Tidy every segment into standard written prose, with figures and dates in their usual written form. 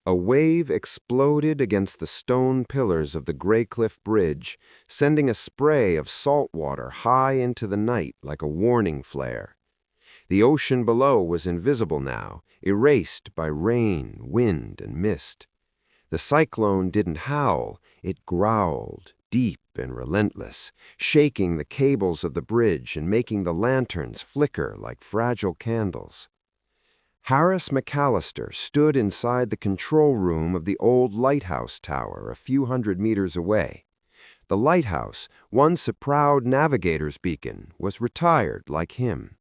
A wave exploded against the stone pillars of the Gray Cliff Bridge, sending a spray of salt water high into the night like a warning flare. The ocean below was invisible now, erased by rain, wind, and mist. The cyclone didn't howl, it growled, deep and relentless, shaking the cables of the bridge and making the lanterns flicker like fragile candles. Harris McAllister stood inside the control room of the old lighthouse tower a few hundred meters away. The lighthouse, once a proud navigator's beacon, was retired like him.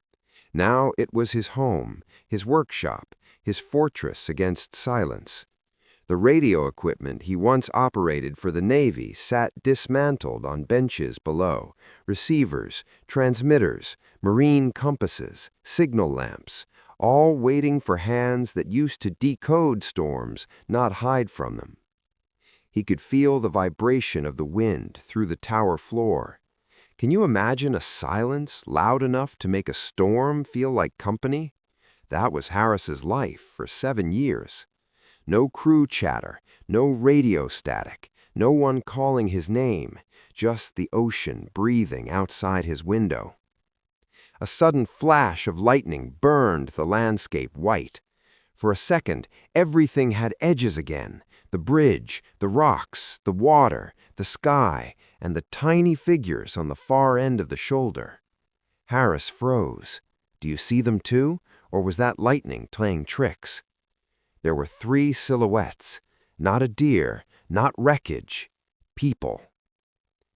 Now it was his home, his workshop, his fortress against silence. The radio equipment he once operated for the Navy sat dismantled on benches below, receivers, transmitters, marine compasses, signal lamps, all waiting for hands that used to decode storms, not hide from them. He could feel the vibration of the wind through the tower floor. Can you imagine a silence loud enough to make a storm feel like company? That was Harris's life for 7 years. No crew chatter, no radio static, no one calling his name, just the ocean breathing outside his window. A sudden flash of lightning burned the landscape white. For a second, everything had edges again: the bridge, the rocks, the water, the sky, and the tiny figures on the far end of the shoulder. Harris froze. Do you see them too, or was that lightning playing tricks? There were 3 silhouettes, not a deer, not wreckage, people.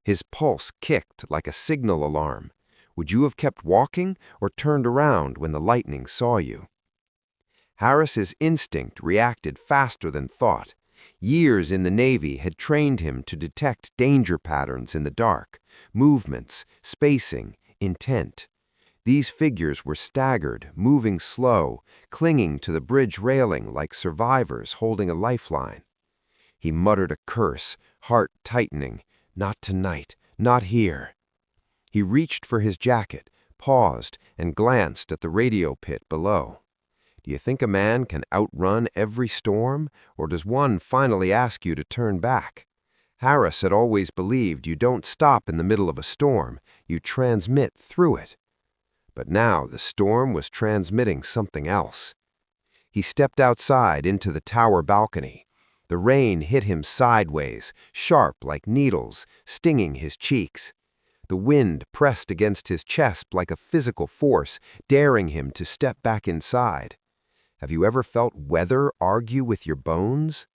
His pulse kicked like a signal alarm. Would you have kept walking or turned around when the lightning saw you? Harris's instinct reacted faster than thought. Years in the Navy had trained him to detect danger patterns in the dark, movements, spacing, intent. These figures were staggered, moving slow, clinging to the bridge railing like survivors holding a lifeline. He muttered a curse, heart tightening. Not tonight, not here. He reached for his jacket, paused, and glanced at the radio pit below. Do you think a man can outrun every storm, or does one finally ask you to turn back? Harris had always believed you don't stop in the middle of a storm, you transmit through it. But now the storm was transmitting something else. He stepped outside into the tower balcony. The rain hit him sideways, sharp like needles, stinging his cheeks. The wind pressed against his chest like a physical force, daring him to step back inside. Have you ever felt weather argue with your bones?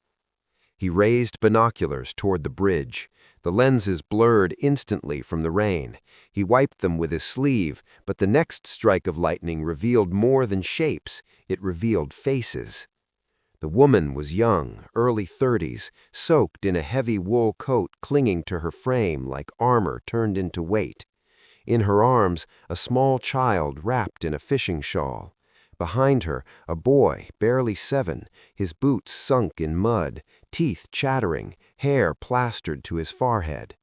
He raised binoculars toward the bridge. The lenses blurred instantly from the rain. He wiped them with his sleeve, but the next strike of lightning revealed more than shapes. It revealed faces. The woman was young, early 30s, soaked in a heavy wool coat clinging to her frame like armor turned into weight. In her arms, a small child wrapped in a fishing shawl. Behind her, a boy, barely 7, his boots sunk in mud, teeth chattering, hair plastered to his forehead.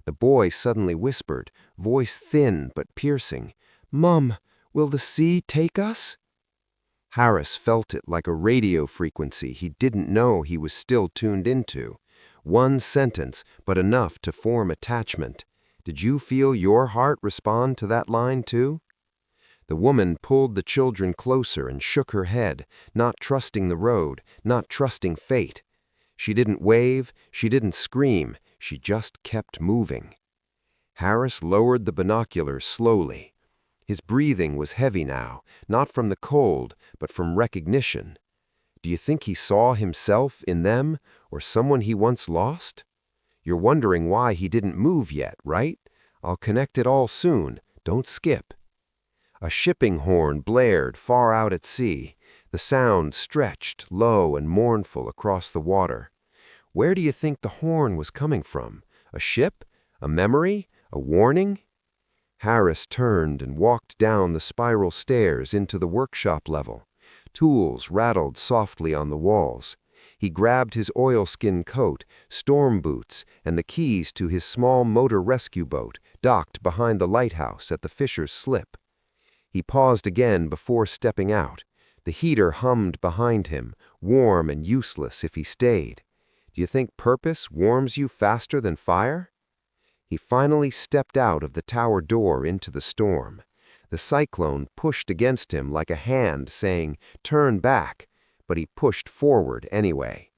The boy suddenly whispered, voice thin but piercing, "Mum, will the sea take us?" Harris felt it like a radio frequency he didn't know he was still tuned into. One sentence, but enough to form attachment. Did you feel your heart respond to that line too? The woman pulled the children closer and shook her head, not trusting the road, not trusting fate. She didn't wave, she didn't scream, she just kept moving. Harris lowered the binoculars slowly. His breathing was heavy now, not from the cold, but from recognition. Do you think he saw himself in them, or someone he once lost? You're wondering why he didn't move yet, right? I'll connect it all soon. Don't skip. A shipping horn blared far out at sea. The sound stretched, low and mournful across the water. Where do you think the horn was coming from? A ship? A memory? A warning? Harris turned and walked down the spiral stairs into the workshop level. Tools rattled softly on the walls. He grabbed his oilskin coat, storm boots, and the keys to his small motor rescue boat, docked behind the lighthouse at the Fisher's Slip. He paused again before stepping out. The heater hummed behind him, warm and useless if he stayed. Do you think purpose warms you faster than fire? He finally stepped out of the tower door into the storm. The cyclone pushed against him like a hand saying, "Turn back," but he pushed forward anyway.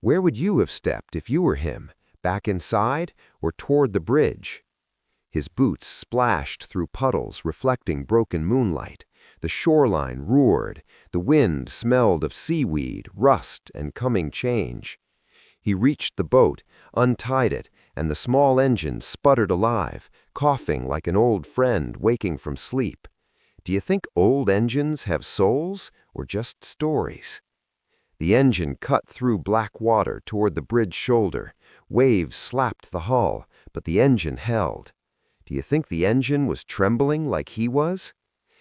Where would you have stepped if you were him? Back inside or toward the bridge? His boots splashed through puddles reflecting broken moonlight. The shoreline roared. The wind smelled of seaweed, rust, and coming change. He reached the boat, untied it, and the small engine sputtered alive, coughing like an old friend waking from sleep. Do you think old engines have souls or just stories? The engine cut through black water toward the bridge shoulder. Waves slapped the hull, but the engine held. Do you think the engine was trembling like he was?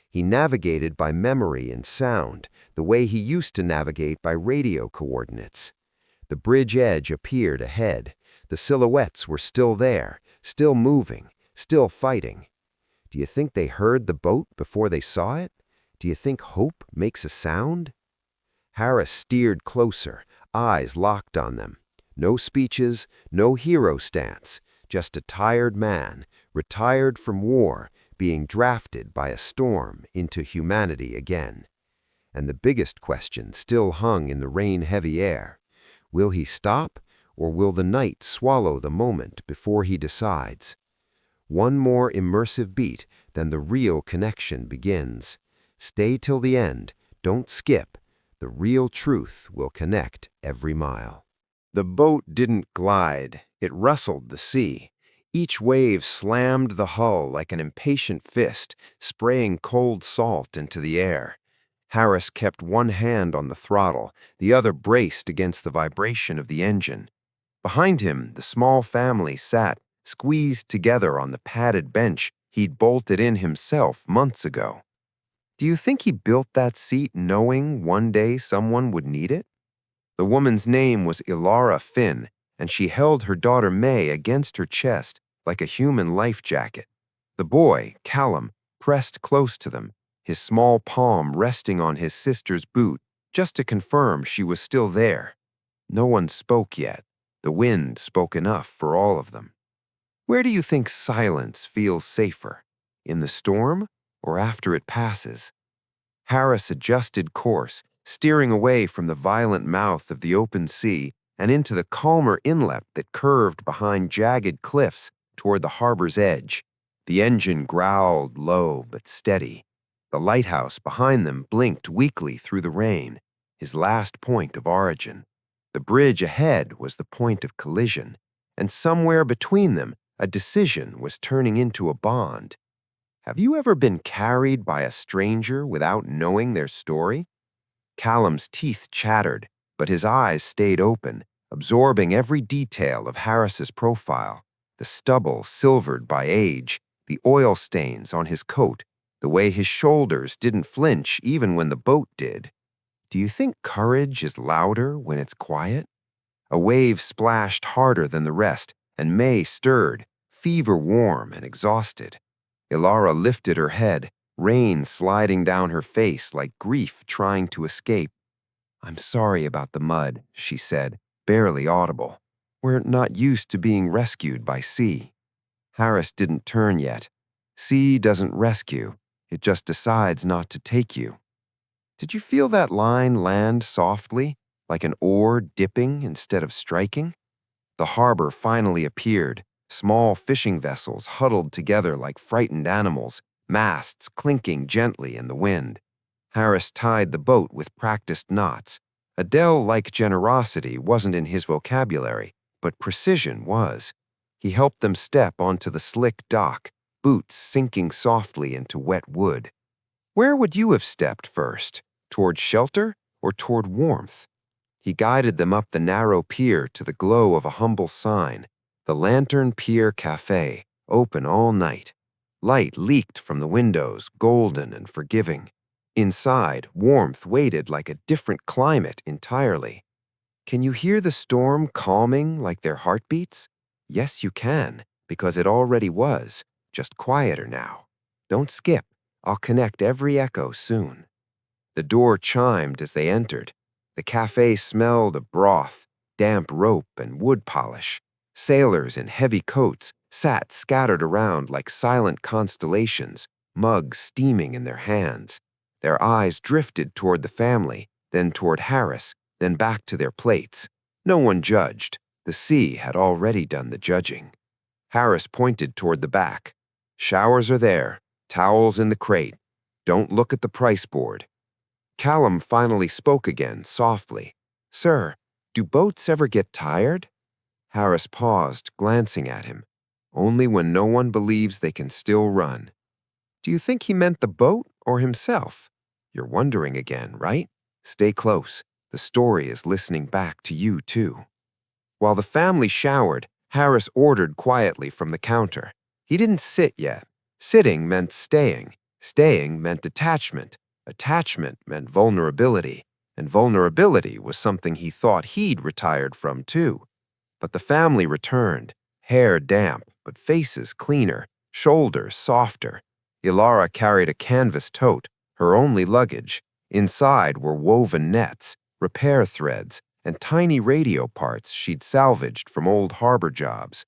He navigated by memory and sound, the way he used to navigate by radio coordinates. The bridge edge appeared ahead. The silhouettes were still there, still moving, still fighting. Do you think they heard the boat before they saw it? Do you think hope makes a sound? Harris steered closer, eyes locked on them. No speeches, no hero stance, just a tired man, retired from war, being drafted by a storm into humanity again. And the biggest question still hung in the rain-heavy air. Will he stop, or will the night swallow the moment before he decides? One more immersive beat, then the real connection begins. Stay till the end, don't skip. The real truth will connect every mile. The boat didn't glide, it rustled the sea. Each wave slammed the hull like an impatient fist, spraying cold salt into the air. Harris kept one hand on the throttle, the other braced against the vibration of the engine. Behind him, the small family sat, squeezed together on the padded bench he'd bolted in himself months ago. Do you think he built that seat knowing one day someone would need it? The woman's name was Ilara Finn, and she held her daughter May against her chest like a human life jacket. The boy, Callum, pressed close to them, his small palm resting on his sister's boot, just to confirm she was still there. No one spoke yet. The wind spoke enough for all of them. Where do you think silence feels safer? In the storm or after it passes? Harris adjusted course, steering away from the violent mouth of the open sea and into the calmer inlet that curved behind jagged cliffs toward the harbor's edge. The engine growled low but steady. The lighthouse behind them blinked weakly through the rain, his last point of origin. The bridge ahead was the point of collision, and somewhere between them, a decision was turning into a bond. Have you ever been carried by a stranger without knowing their story? Callum's teeth chattered, but his eyes stayed open, absorbing every detail of Harris's profile, the stubble silvered by age, the oil stains on his coat, the way his shoulders didn't flinch even when the boat did. Do you think courage is louder when it's quiet? A wave splashed harder than the rest, and May stirred, fever-warm and exhausted. Ilara lifted her head, rain sliding down her face like grief trying to escape. "I'm sorry about the mud," she said, barely audible. "We're not used to being rescued by sea." Harris didn't turn yet. Sea doesn't rescue. It just decides not to take you. Did you feel that line land softly, like an oar dipping instead of striking? The harbor finally appeared, small fishing vessels huddled together like frightened animals, masts clinking gently in the wind. Harris tied the boat with practiced knots. Adele-like generosity wasn't in his vocabulary, but precision was. He helped them step onto the slick dock, boots sinking softly into wet wood. Where would you have stepped first? Toward shelter or toward warmth? He guided them up the narrow pier to the glow of a humble sign, the Lantern Pier Cafe, open all night. Light leaked from the windows, golden and forgiving. Inside, warmth waited like a different climate entirely. Can you hear the storm calming like their heartbeats? Yes, you can, because it already was, just quieter now. Don't skip. I'll connect every echo soon. The door chimed as they entered. The cafe smelled of broth, damp rope, and wood polish. Sailors in heavy coats sat scattered around like silent constellations, mugs steaming in their hands. Their eyes drifted toward the family, then toward Harris, then back to their plates. No one judged. The sea had already done the judging. Harris pointed toward the back. Showers are there, towels in the crate. Don't look at the price board. Callum finally spoke again, softly. Sir, do boats ever get tired? Harris paused, glancing at him. Only when no one believes they can still run. Do you think he meant the boat or himself? You're wondering again, right? Stay close. The story is listening back to you, too. While the family showered, Harris ordered quietly from the counter. He didn't sit yet. Sitting meant staying. Staying meant attachment. Attachment meant vulnerability. And vulnerability was something he thought he'd retired from, too. But the family returned, hair damp, but faces cleaner, shoulders softer. Ilara carried a canvas tote, her only luggage. Inside were woven nets, repair threads, and tiny radio parts she'd salvaged from old harbor jobs.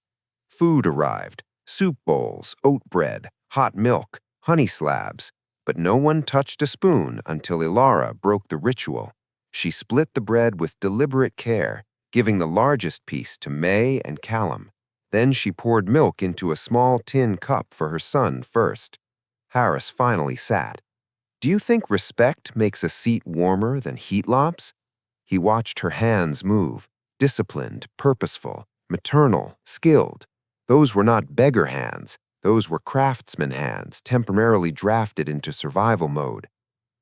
Food arrived, soup bowls, oat bread, hot milk, honey slabs, but no one touched a spoon until Ilara broke the ritual. She split the bread with deliberate care, giving the largest piece to May and Callum. Then she poured milk into a small tin cup for her son first. Harris finally sat. Do you think respect makes a seat warmer than heat lobs? He watched her hands move, disciplined, purposeful, maternal, skilled. Those were not beggar hands. Those were craftsman hands, temporarily drafted into survival mode.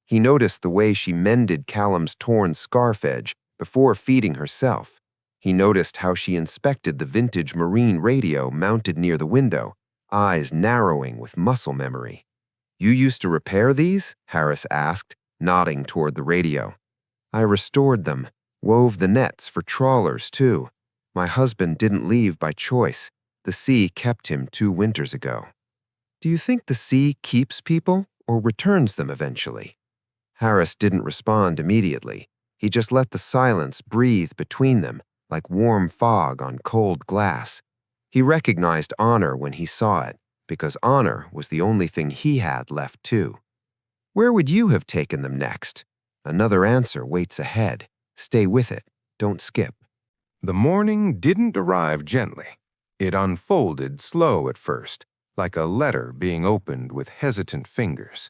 He noticed the way she mended Callum's torn scarf edge before feeding herself. He noticed how she inspected the vintage marine radio mounted near the window, eyes narrowing with muscle memory. You used to repair these? Harris asked, nodding toward the radio. I restored them, wove the nets for trawlers, too. My husband didn't leave by choice. The sea kept him 2 winters ago. Do you think the sea keeps people or returns them eventually? Harris didn't respond immediately. He just let the silence breathe between them, like warm fog on cold glass. He recognized honor when he saw it, because honor was the only thing he had left too. Where would you have taken them next? Another answer waits ahead. Stay with it. Don't skip. The morning didn't arrive gently. It unfolded slow at first, like a letter being opened with hesitant fingers.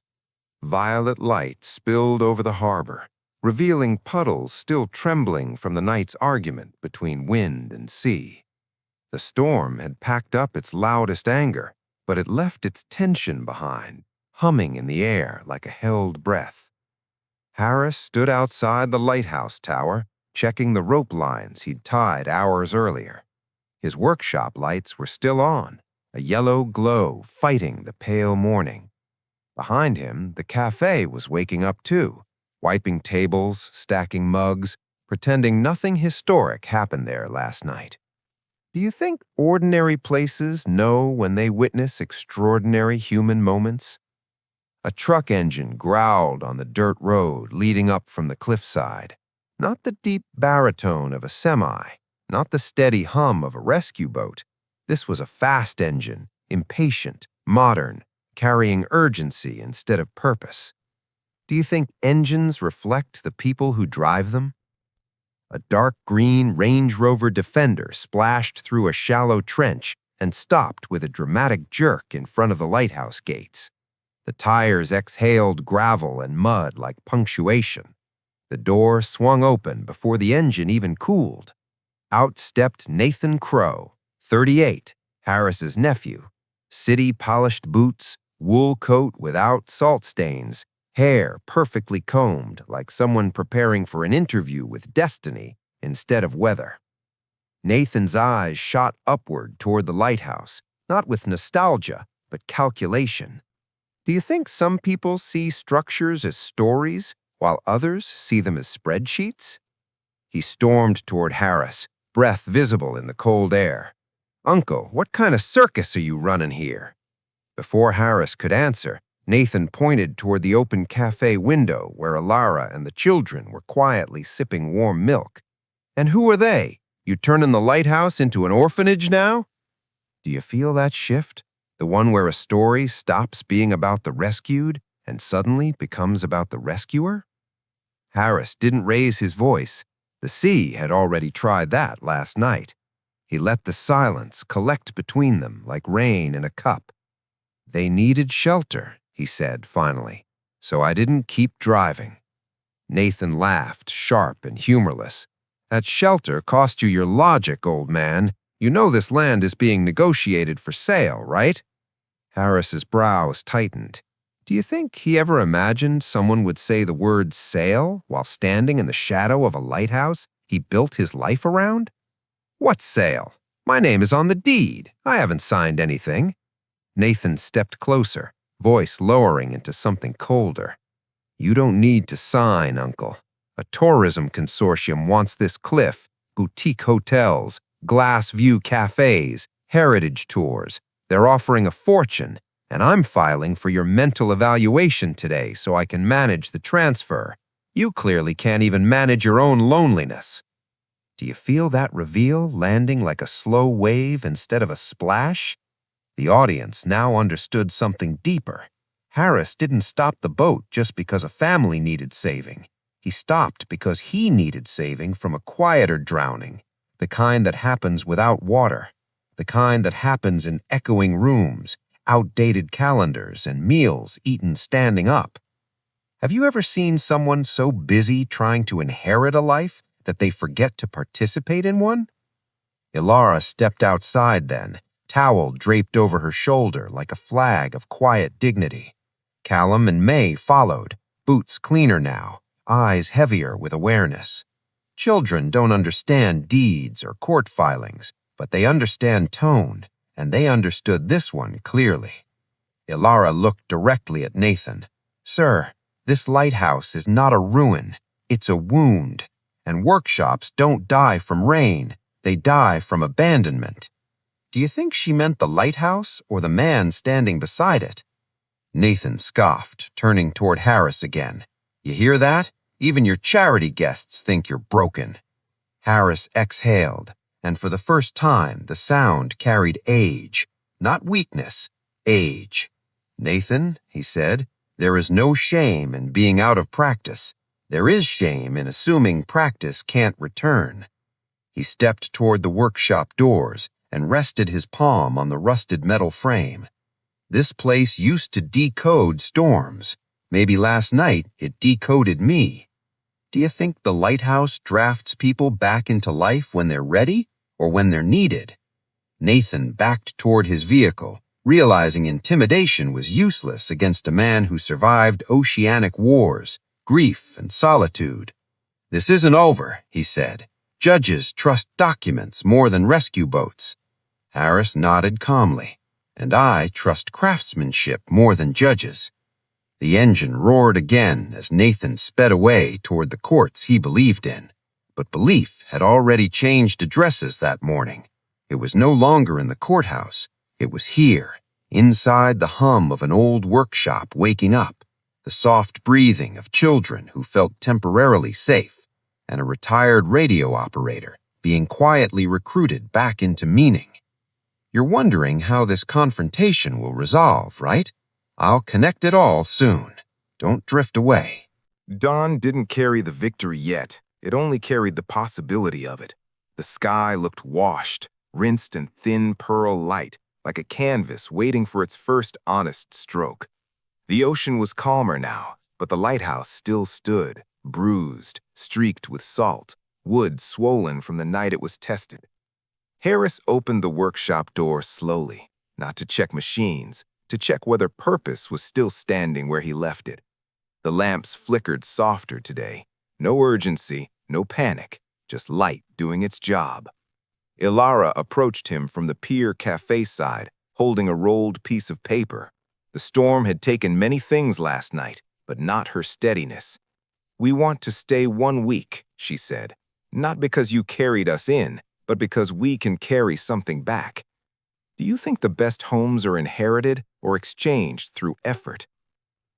Violet light spilled over the harbor, revealing puddles still trembling from the night's argument between wind and sea. The storm had packed up its loudest anger, but it left its tension behind, humming in the air like a held breath. Harris stood outside the lighthouse tower, checking the rope lines he'd tied hours earlier. His workshop lights were still on, a yellow glow fighting the pale morning. Behind him, the cafe was waking up too, wiping tables, stacking mugs, pretending nothing historic happened there last night. Do you think ordinary places know when they witness extraordinary human moments? A truck engine growled on the dirt road leading up from the cliffside. Not the deep baritone of a semi, not the steady hum of a rescue boat. This was a fast engine, impatient, modern, carrying urgency instead of purpose. Do you think engines reflect the people who drive them? A dark green Range Rover Defender splashed through a shallow trench and stopped with a dramatic jerk in front of the lighthouse gates. The tires exhaled gravel and mud like punctuation. The door swung open before the engine even cooled. Out stepped Nathan Crow, 38, Harris's nephew. City-polished boots, wool coat without salt stains, hair perfectly combed like someone preparing for an interview with destiny instead of weather. Nathan's eyes shot upward toward the lighthouse, not with nostalgia, but calculation. Do you think some people see structures as stories, while others see them as spreadsheets? He stormed toward Harris, breath visible in the cold air. Uncle, what kind of circus are you running here? Before Harris could answer, Nathan pointed toward the open cafe window where Alara and the children were quietly sipping warm milk. And who are they? You turning the lighthouse into an orphanage now? Do you feel that shift? The one where a story stops being about the rescued and suddenly becomes about the rescuer? Harris didn't raise his voice. The sea had already tried that last night. He let the silence collect between them like rain in a cup. They needed shelter, he said finally, so I didn't keep driving. Nathan laughed, sharp and humorless. That shelter cost you your logic, old man. You know this land is being negotiated for sale, right? Harris's brows tightened. Do you think he ever imagined someone would say the word sale while standing in the shadow of a lighthouse he built his life around? What sale? My name is on the deed. I haven't signed anything. Nathan stepped closer, voice lowering into something colder. You don't need to sign, Uncle. A tourism consortium wants this cliff, boutique hotels, glass view cafes, heritage tours. They're offering a fortune, and I'm filing for your mental evaluation today so I can manage the transfer. You clearly can't even manage your own loneliness. Do you feel that reveal landing like a slow wave instead of a splash? The audience now understood something deeper. Harris didn't stop the boat just because a family needed saving. He stopped because he needed saving from a quieter drowning, the kind that happens without water, the kind that happens in echoing rooms, outdated calendars, and meals eaten standing up. Have you ever seen someone so busy trying to inherit a life that they forget to participate in one? Ilara stepped outside then, towel draped over her shoulder like a flag of quiet dignity. Callum and May followed, boots cleaner now, eyes heavier with awareness. Children don't understand deeds or court filings, but they understand tone, and they understood this one clearly. Ilara looked directly at Nathan. Sir, this lighthouse is not a ruin, it's a wound, and workshops don't die from rain, they die from abandonment. Do you think she meant the lighthouse or the man standing beside it? Nathan scoffed, turning toward Harris again. You hear that? Even your charity guests think you're broken. Harris exhaled, and for the first time the sound carried age, not weakness, age. Nathan, he said, there is no shame in being out of practice. There is shame in assuming practice can't return. He stepped toward the workshop doors and rested his palm on the rusted metal frame. This place used to decode storms. Maybe last night it decoded me. Do you think the lighthouse drafts people back into life when they're ready or when they're needed? Nathan backed toward his vehicle, realizing intimidation was useless against a man who survived oceanic wars, grief, and solitude. This isn't over, he said. Judges trust documents more than rescue boats. Harris nodded calmly. And I trust craftsmanship more than judges. The engine roared again as Nathan sped away toward the courts he believed in. But belief had already changed addresses that morning. It was no longer in the courthouse. It was here, inside the hum of an old workshop waking up, the soft breathing of children who felt temporarily safe, and a retired radio operator being quietly recruited back into meaning. You're wondering how this confrontation will resolve, right? I'll connect it all soon. Don't drift away. Dawn didn't carry the victory yet. It only carried the possibility of it. The sky looked washed, rinsed in thin pearl light, like a canvas waiting for its first honest stroke. The ocean was calmer now, but the lighthouse still stood, bruised, streaked with salt, wood swollen from the night it was tested. Harris opened the workshop door slowly, not to check machines, to check whether purpose was still standing where he left it. The lamps flickered softer today. No urgency, no panic, just light doing its job. Ilara approached him from the pier cafe side, holding a rolled piece of paper. The storm had taken many things last night, but not her steadiness. We want to stay 1 week, she said, not because you carried us in, but because we can carry something back. Do you think the best homes are inherited or exchanged through effort?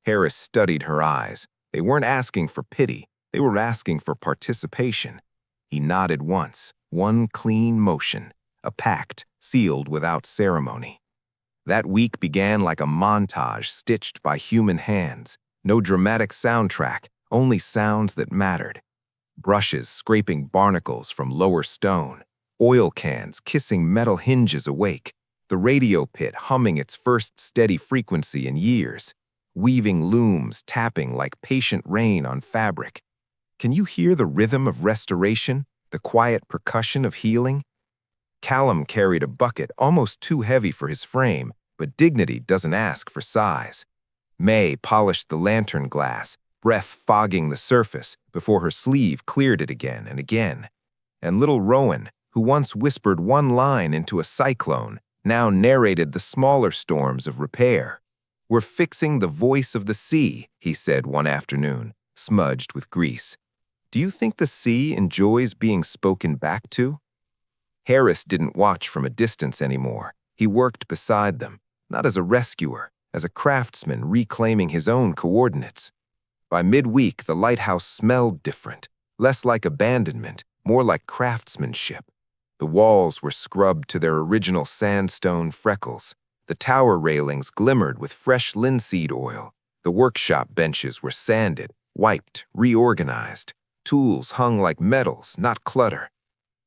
Harris studied her eyes. They weren't asking for pity. They were asking for participation. He nodded once, one clean motion, a pact sealed without ceremony. That week began like a montage stitched by human hands. No dramatic soundtrack, only sounds that mattered. Brushes scraping barnacles from lower stone, oil cans kissing metal hinges awake, the radio pit humming its first steady frequency in years, weaving looms tapping like patient rain on fabric. Can you hear the rhythm of restoration, the quiet percussion of healing? Callum carried a bucket almost too heavy for his frame, but dignity doesn't ask for size. May polished the lantern glass, breath fogging the surface before her sleeve cleared it again and again. And little Rowan, who once whispered one line into a cyclone, now narrated the smaller storms of repair. "We're fixing the voice of the sea," he said one afternoon, smudged with grease. "Do you think the sea enjoys being spoken back to?" Harris didn't watch from a distance anymore. He worked beside them, not as a rescuer, as a craftsman reclaiming his own coordinates. By midweek, the lighthouse smelled different, less like abandonment, more like craftsmanship. The walls were scrubbed to their original sandstone freckles. The tower railings glimmered with fresh linseed oil. The workshop benches were sanded, wiped, reorganized. Tools hung like medals, not clutter.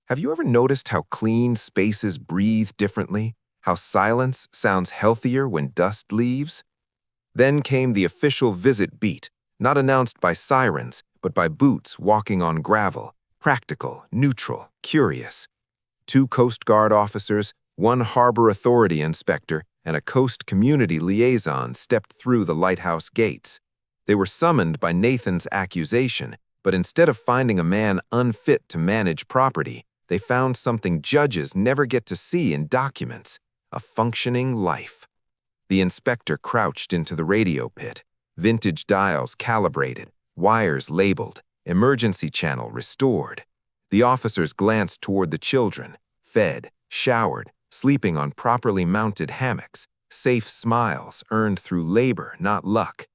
Have you ever noticed how clean spaces breathe differently? How silence sounds healthier when dust leaves? Then came the official visit beat, not announced by sirens, but by boots walking on gravel, practical, neutral, curious. 2 Coast Guard officers, 1 Harbor Authority inspector, and a Coast Community liaison stepped through the lighthouse gates. They were summoned by Nathan's accusation, but instead of finding a man unfit to manage property, they found something judges never get to see in documents: a functioning life. The inspector crouched into the radio pit, vintage dials calibrated, wires labeled, emergency channel restored. The officers glanced toward the children, fed, showered, sleeping on properly mounted hammocks, safe smiles earned through labor, not luck.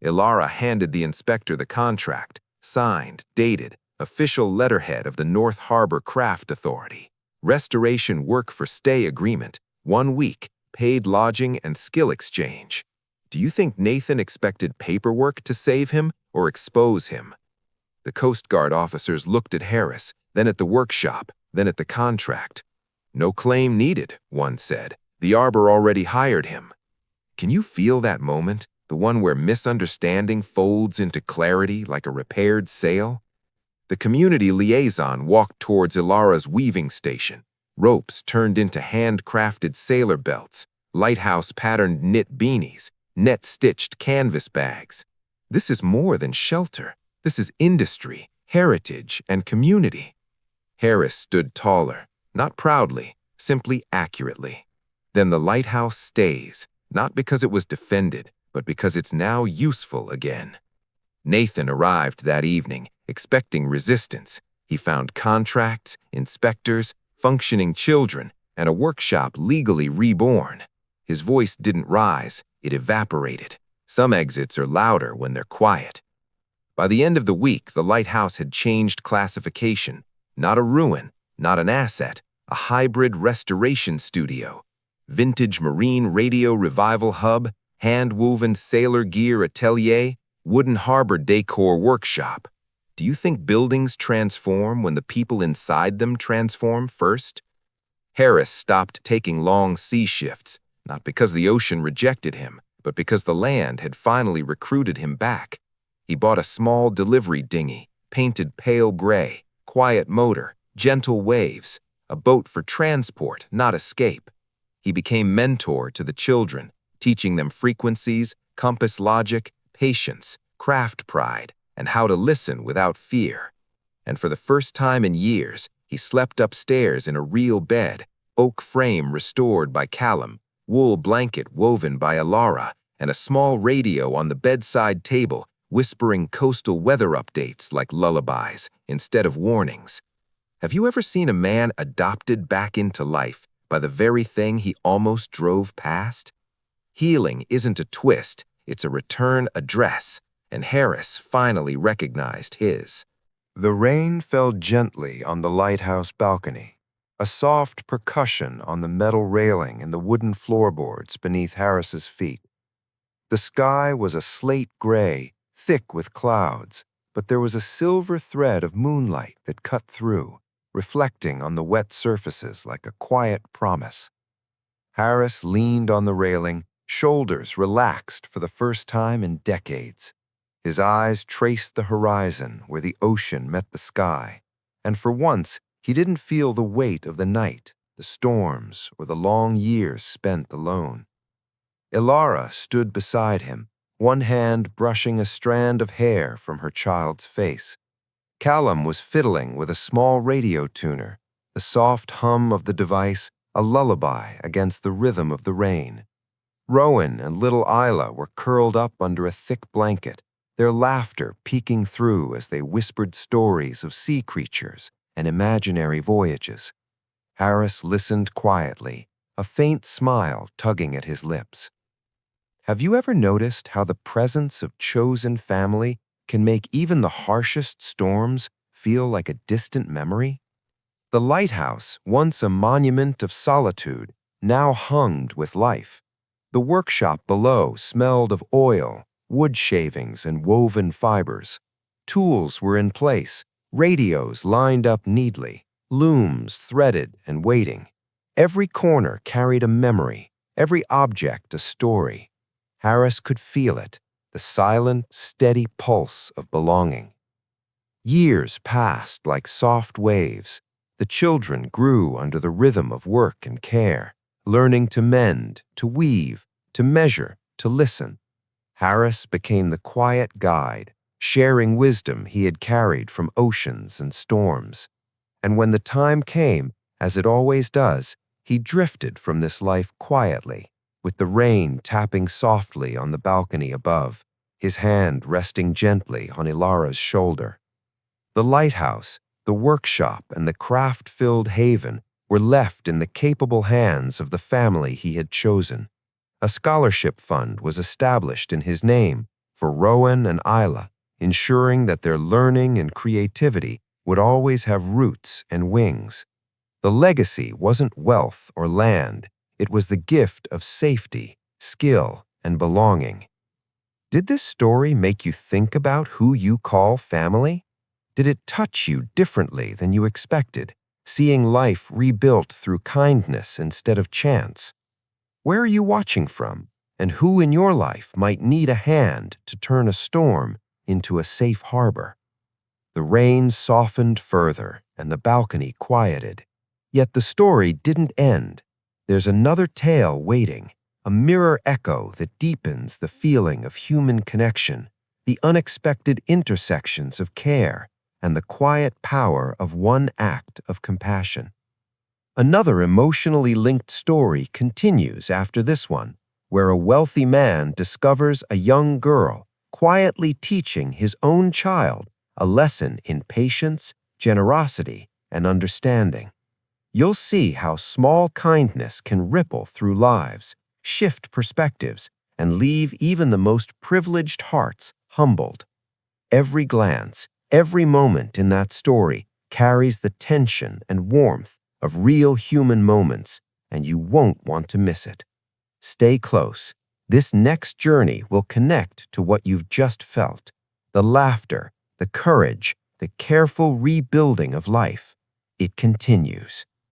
Ilara handed the inspector the contract, signed, dated, official letterhead of the North Harbor Craft Authority. Restoration work for stay agreement, 1 week, paid lodging and skill exchange. Do you think Nathan expected paperwork to save him or expose him? The Coast Guard officers looked at Harris, then at the workshop, then at the contract. "No claim needed," one said. "The Arbor already hired him." Can you feel that moment, the one where misunderstanding folds into clarity like a repaired sail? The community liaison walked towards Ilara's weaving station. Ropes turned into handcrafted sailor belts, lighthouse-patterned knit beanies, net-stitched canvas bags. This is more than shelter. This is industry, heritage, and community. Harris stood taller, not proudly, simply accurately. Then the lighthouse stays, not because it was defended, but because it's now useful again. Nathan arrived that evening, expecting resistance. He found contracts, inspectors, functioning children, and a workshop legally reborn. His voice didn't rise, it evaporated. Some exits are louder when they're quiet. By the end of the week, the lighthouse had changed classification. Not a ruin, not an asset, a hybrid restoration studio. Vintage marine radio revival hub, hand-woven sailor gear atelier, wooden harbor decor workshop. Do you think buildings transform when the people inside them transform first? Harris stopped taking long sea shifts, not because the ocean rejected him, but because the land had finally recruited him back. He bought a small delivery dinghy, painted pale gray, quiet motor, gentle waves, a boat for transport, not escape. He became mentor to the children, teaching them frequencies, compass logic, patience, craft pride, and how to listen without fear. And for the first time in years, he slept upstairs in a real bed, oak frame restored by Callum, wool blanket woven by Ilara, and a small radio on the bedside table whispering coastal weather updates like lullabies instead of warnings. Have you ever seen a man adopted back into life by the very thing he almost drove past? Healing isn't a twist, It's a return address, and Harris finally recognized his. The rain fell gently on the lighthouse balcony, a soft percussion on the metal railing and the wooden floorboards beneath Harris's feet. The sky was a slate gray, thick with clouds, but there was a silver thread of moonlight that cut through, reflecting on the wet surfaces like a quiet promise. Harris leaned on the railing, shoulders relaxed for the first time in decades. His eyes traced the horizon where the ocean met the sky, and for once he didn't feel the weight of the night, the storms, or the long years spent alone. Ilara stood beside him, one hand brushing a strand of hair from her child's face. Callum was fiddling with a small radio tuner, the soft hum of the device a lullaby against the rhythm of the rain. Rowan and little Isla were curled up under a thick blanket, their laughter peeking through as they whispered stories of sea creatures and imaginary voyages. Harris listened quietly, a faint smile tugging at his lips. Have you ever noticed how the presence of chosen family can make even the harshest storms feel like a distant memory? The lighthouse, once a monument of solitude, now hummed with life. The workshop below smelled of oil, wood shavings, and woven fibers. Tools were in place, radios lined up neatly, looms threaded and waiting. Every corner carried a memory, every object a story. Harris could feel it, the silent, steady pulse of belonging. Years passed like soft waves. The children grew under the rhythm of work and care, learning to mend, to weave, to measure, to listen. Harris became the quiet guide, sharing wisdom he had carried from oceans and storms. And when the time came, as it always does, he drifted from this life quietly, with the rain tapping softly on the balcony above, his hand resting gently on Ilara's shoulder. The lighthouse, the workshop, and the craft-filled haven were left in the capable hands of the family he had chosen. A scholarship fund was established in his name for Rowan and Isla, ensuring that their learning and creativity would always have roots and wings. The legacy wasn't wealth or land, it was the gift of safety, skill, and belonging. Did this story make you think about who you call family? Did it touch you differently than you expected, seeing life rebuilt through kindness instead of chance? Where are you watching from, and who in your life might need a hand to turn a storm into a safe harbor? The rain softened further, and the balcony quieted. Yet the story didn't end. There's another tale waiting, a mirror echo that deepens the feeling of human connection, the unexpected intersections of care, and the quiet power of one act of compassion. Another emotionally linked story continues after this one, where a wealthy man discovers a young girl quietly teaching his own child a lesson in patience, generosity, and understanding. You'll see how small kindness can ripple through lives, shift perspectives, and leave even the most privileged hearts humbled. Every glance, every moment in that story carries the tension and warmth of real human moments, and you won't want to miss it. Stay close. This next journey will connect to what you've just felt, the laughter, the courage, the careful rebuilding of life. It continues.